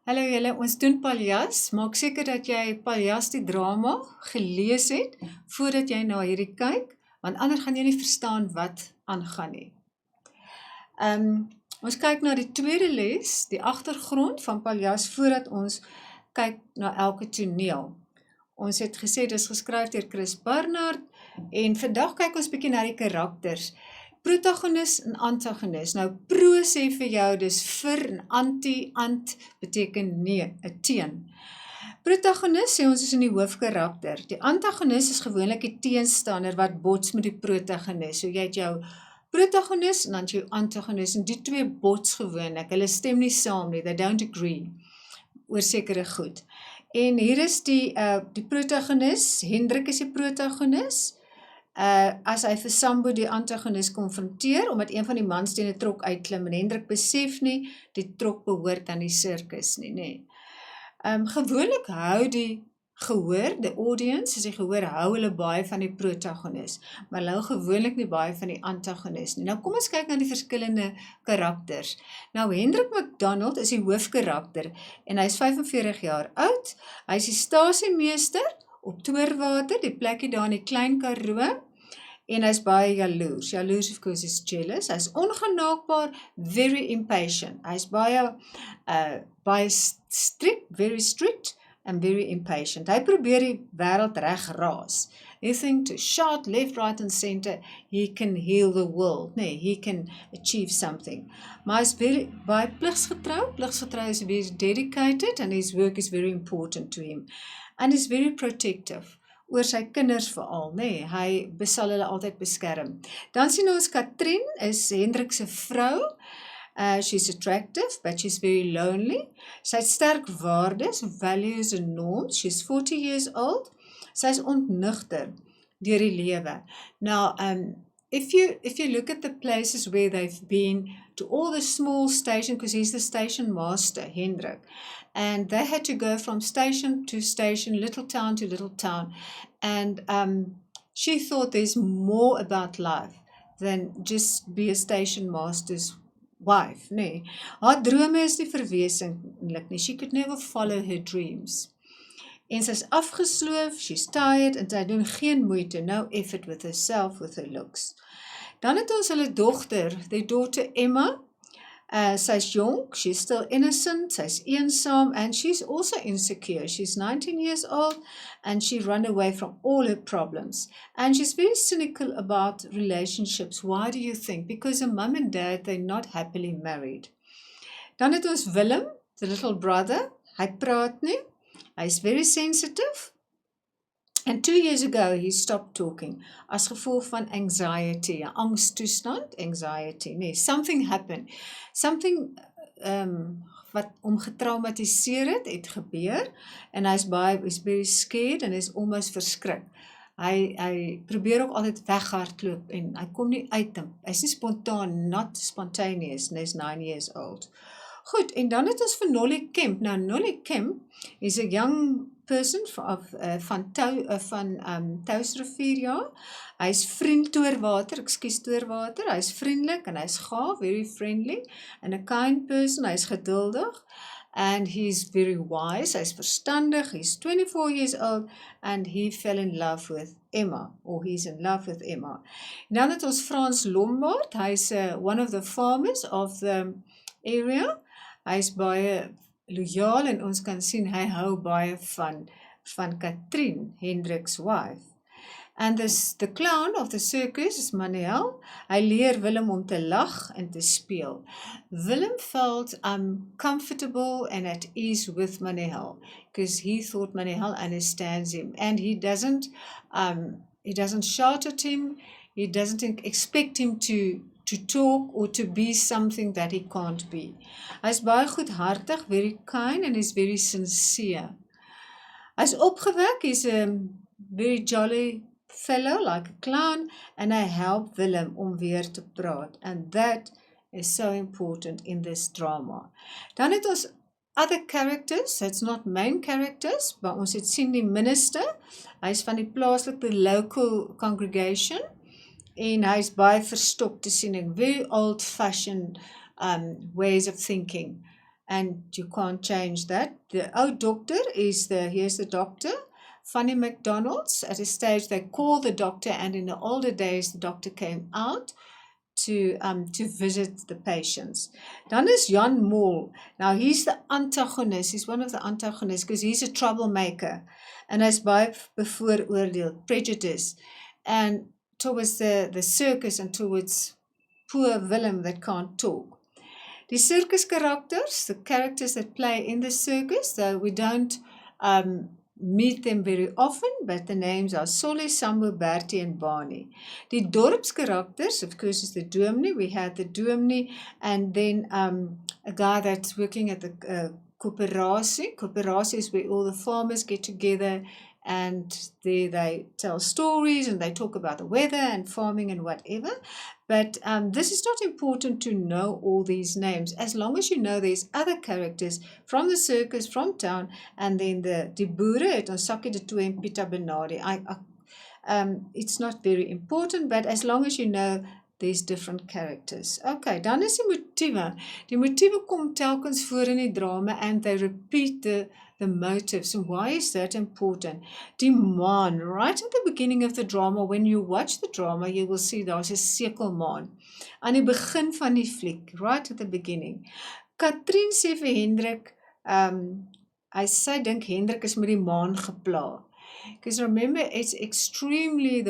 Hallo julle, ons doen Paljas. Maak seker dat jy Paljas die drama gelees het voordat jy na hierdie kyk, want anders gaan jy nie verstaan wat aangaan nie. Ons kyk na die tweede les, die agtergrond van Paljas voordat ons kyk na elke toneel. Ons het gesê dis geskryf deur Chris Barnard en vandag kyk ons bietjie na die karakters. Protagonis en antagonis. Nou pro sê vir jou dis vir en ant beteken nee, 'n teen. Protagonis sê ons is in die hoofkarakter. Die antagonis is gewoonlik die teenstander wat bots met die protagonis. So jy het jou protagonis en dan jou antagonis en die twee bots gewoonlik. Hulle stem nie saam nie, they don't agree oor sekere goed. En hier is die protagonis, Hendrik is die protagonis. As hy vir Sambo die antagonis konfronteer, omdat een van die mans teen 'n trok uitklim en Hendrik besef nie, die trok behoort aan die sirkus nie, nê. Gewoonlik hou die gehoor, die audience, as die gehoor hou hulle baie van die protagonis, maar hulle hou gewoonlik nie baie van die antagonis nie. Nou kom ons kyk na die verskillende karakters. Nou Hendrik McDonald is die hoofkarakter en hy is 45 jaar oud. Hy is die stasiemeester op Toorwater, die plekkie daar in die Klein Karoo, en hy is baie jaloers. Jaloers of course is jealous. Hy is ongenaakbaar, very impatient. Hy is baie strict, very strict and very impatient. Hy probeer die wêreld reg raas. He think to shout left, right and center, he can heal the world. Nee, he can achieve something. Maar hy is baie pligsgetrou. Pligsgetrou is very dedicated and his work is very important to him. And is very protective. Oor sy kinders veral, nee, hy sal hulle altyd beskerm. Dan sien ons Katrien is Hendrik se vrou. She's attractive, but she's very lonely. Sy het sterk waardes, values and norms. She's 40 years old. Sy is ontnugter deur die lewe. Now, if you look at the places where they've been, to all the small stations, because he's the station master, Hendrik, and they had to go from station to station, little town to little town, and she thought there's more about life than just be a station master's wife, nee. Haar drome is nie verwesenlik nie. She could never follow her dreams. En sy is afgesloof, she's tired, en sy doen geen moeite, no effort with herself, with her looks. Dan het ons hulle dogter, die daughter Emma. Sy's jonk, she's still innocent, sy's eensaam, and she's also insecure. She's 19 years old, and she run away from all her problems. And she's very cynical about relationships. Why do you think? Because her mum and dad, they're not happily married. Dan het ons Willem, the little brother. Hy praat nie. Hy's very sensitive. And 2 years ago, he stopped talking as gevolg van anxiety, 'n angstoestand, anxiety. Nee, something happened. Something wat hom getraumatiseer het gebeur, en hy's very scared and is almost verskrik. Hy probeer ook altyd weghardloop en hy kom nie uit hom. Hy's nie spontaan, not spontaneous, and he's 9 years old. Goed, en dan het ons vir Nolly Kemp. Now, Nolly Kemp is a young person van Touwsrivier, ja. Hy is Toorwater, hy is vriendelik en hy is gaaf, very friendly, and a kind person, hy is geduldig, and he's very wise, hy is verstandig, he's 24 years old, and he fell in love with Emma, or he's in love with Emma. En dan het ons Frans Lombard, hy is one of the farmers of the area. Hy is baie loyaal en ons kan sien hy hou baie van Katrien, Hendrik's wife. And the clown of the circus is Manel. Hy leer Willem om te lag en te speel. Willem felt comfortable and at ease with Manel because he thought Manel understands him, and he doesn't shout at him. He doesn't expect him to talk or to be something that he can't be. Hy is baie goedhartig, very kind, and is very sincere. Hy is opgewek, he's a very jolly fellow, like a clown, and hy help Willem om weer te praat. And that is so important in this drama. Dan het ons other characters, it's not main characters, maar ons het sien die minister, hy is van die plaaslike local congregation, en hy is baie verstop te sien, en very old-fashioned ways of thinking. and you can't change that. The old doctor here's the doctor, Fanny McDonald's. At a stage, they call the doctor, and in the older days, the doctor came out to visit the patients. Dan is Jan Mol. Now he's the antagonist. He's one of the antagonists because he's a troublemaker, and hy's baie bevooroordeel, prejudice, and towards the circus and towards poor Willem that can't talk. The circus characters, the characters that play in the circus, though we don't meet them very often, but the names are Solly, Sambo, Bertie, and Barney. The dorpskarakters, of course, is the dominee. We had the dominee, and then a guy that's working at the koöperasie. Koöperasie is where all the farmers get together, and there they tell stories and they talk about the weather and farming and whatever. But this is not important to know all these names, as long as you know there's other characters from the circus, from town, and then die boere het ons Sakkie de Tooi en Pieter Benardi. It's not very important, but as long as you know there's different characters. Okay, dan is die motiewe. Die motiewe kom telkens voor in die drama, and they repeat the motives. And why is that important? Die maan, right at the beginning of the drama, when you watch the drama, you will see there's a sekelmaan. Aan die begin van die fliek, right at the beginning. Katrien sê vir Hendrik, sy dink Hendrik is met die maan gepla. Because remember, it's extremely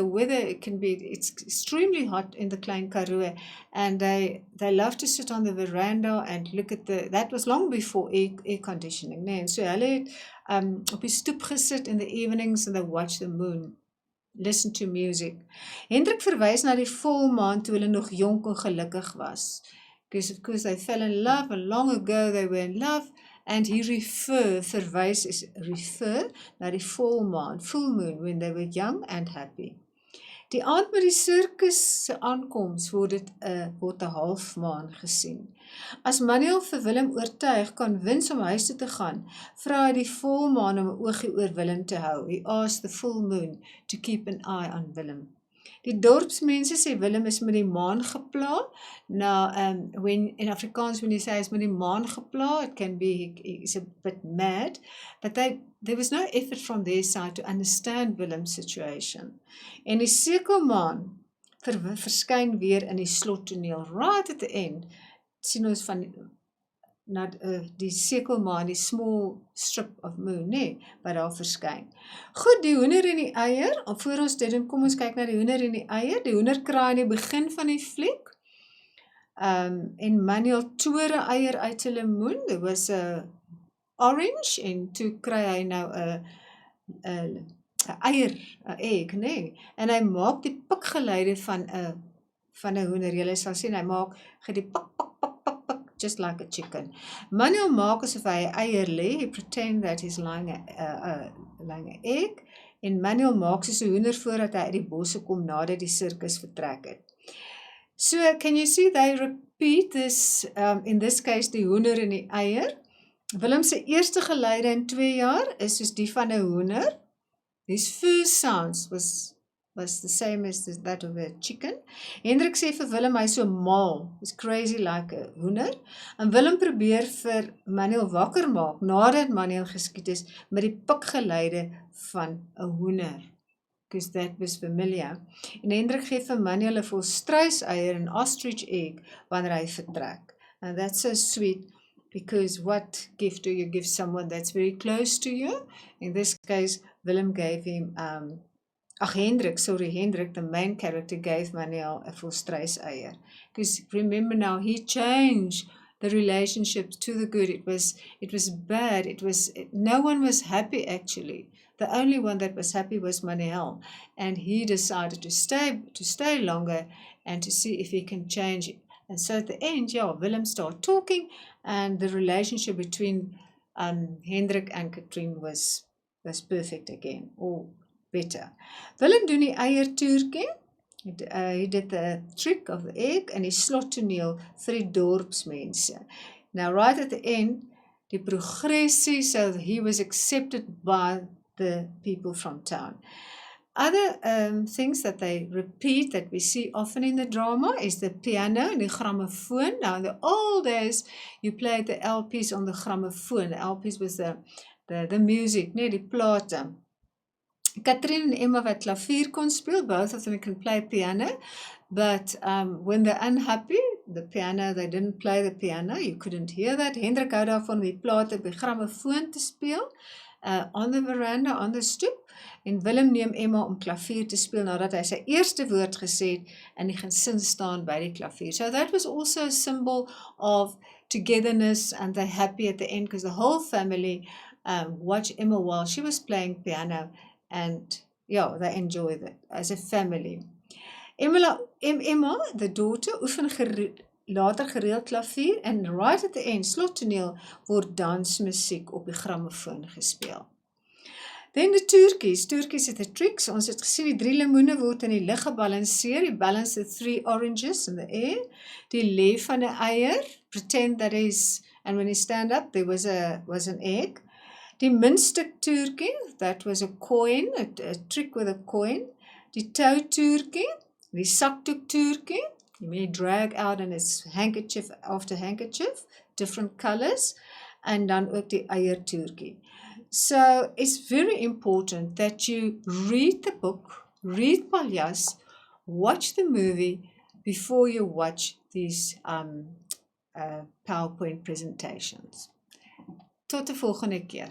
hot in the Klein Karoo, and they love to sit on the veranda and look at that was long before air conditioning, nee? And so hulle het op die stoep gesit in the evenings and they watch the moon, listen to music. Hendrik verwys na die volmaan toe hulle nog jonk en gelukkig was. Because of course they fell in love, and long ago they were in love. And he verwys na die volmaan, full moon, when they were young and happy. Die aand met die sirkus se aankoms word 'n halfmaan gesien. As Manuel vir Willem oortuig kan wins om huis toe te gaan, vra hy die volmaan om 'n oogie oor Willem te hou. He asked the full moon to keep an eye on Willem. Die dorpsmense sê Willem is met die maan gepla. Now, in Afrikaans, when you say is met die maan gepla, it can be he's a bit mad, but there was no effort from their side to understand Willem's situation. En die sekelmaan verskyn weer in die slottoneel, right at the end. Sien ons van die sekelmaan, die small strip of moon, nee, wat daar verskyn. Goed, die hoender en die eier, voor ons dit doen, kom ons kyk na die hoender en die eier. Die hoender kraai in die begin van die fliek, en Manuel tore eier uit sy lemoen. There was a orange, en toe kry hy nou 'n eier, 'n egg, nee, en hy maak die pikgeluide van 'n hoender. Julle sal sien, hy maak die pik, just like a chicken. Manuel maak asof hy 'n eier lê. He pretend that he's lying an egg. En Manuel maak soos 'n hoender voordat hy uit die bosse kom nadat die sirkus vertrek het. So, can you see they repeat this, in this case, die hoender en die eier. Willem se eerste geluide in 2 jaar is soos die van 'n hoender. His first sounds was the same as that of a chicken. Hendrik sê vir Willem, hy so mal, he's crazy like a hoender. En Willem probeer vir Manuel wakker maak, nadat Manuel geskiet is, met die pikgeluide van 'n hoender. Because that was familiar. En Hendrik gee vir Manuel 'n volstruiseier, en ostrich egg, wanneer hy vertrek. And that's so sweet, because what gift do you give someone that's very close to you? In this case, Willem gave him, Hendrik, the main character, gave Manuel a volstruiseier. Because remember now, he changed the relationship to the good. It was bad. No one was happy actually. The only one that was happy was Manuel, and he decided to stay longer and to see if he can change it. And so at the end, Willem started talking, and the relationship between Hendrik and Katrien was perfect again, or better. Willem doen die eiertoertjie. He did the trick of the egg and die slottoneel vir die dorpsmense. Now right at the end, die progressie, so he was accepted by the people from town. Other things that they repeat that we see often in the drama is the piano and the gramophone. Now, in the old days, you played the LPs on the gramophone. The LPs was the music, nee, die plate. Catherine and Emma wat klavier kon speel, both of them can play piano, but when they're unhappy, the piano, they didn't play the piano, you couldn't hear that. Hendrik hou daarvan die plate by gramofoon te speel, on the veranda, on the stoep, en Willem neem Emma om klavier te speel nadat hy sy eerste woord gesê het en die gesin staan by die klavier. So that was also a symbol of togetherness, and they're happy at the end because the whole family watched Emma while she was playing piano, and yeah, they enjoyed it as a family. Emma, the daughter, oefen later gereeld klavier, and right at the end, slottoneel, word dansmusiek op die gramofoon gespeel. Then the turkeys het 'n trick. So ons het gesien die 3 lemoene word in die lug gebalanseer. You balance the 3 oranges in the air. Die lê van 'n eier, pretend that is, and when you stand up, there was an egg. Die muntstuk turkie, that was a coin, a trick with a coin. Die touturkie, die sakdoek turkie, you may drag out and it's handkerchief after handkerchief, different colors, and dan ook die eier turkie. So it's very important that you read the book, read Paljas, watch the movie before you watch these PowerPoint presentations. Tot de volgende keer.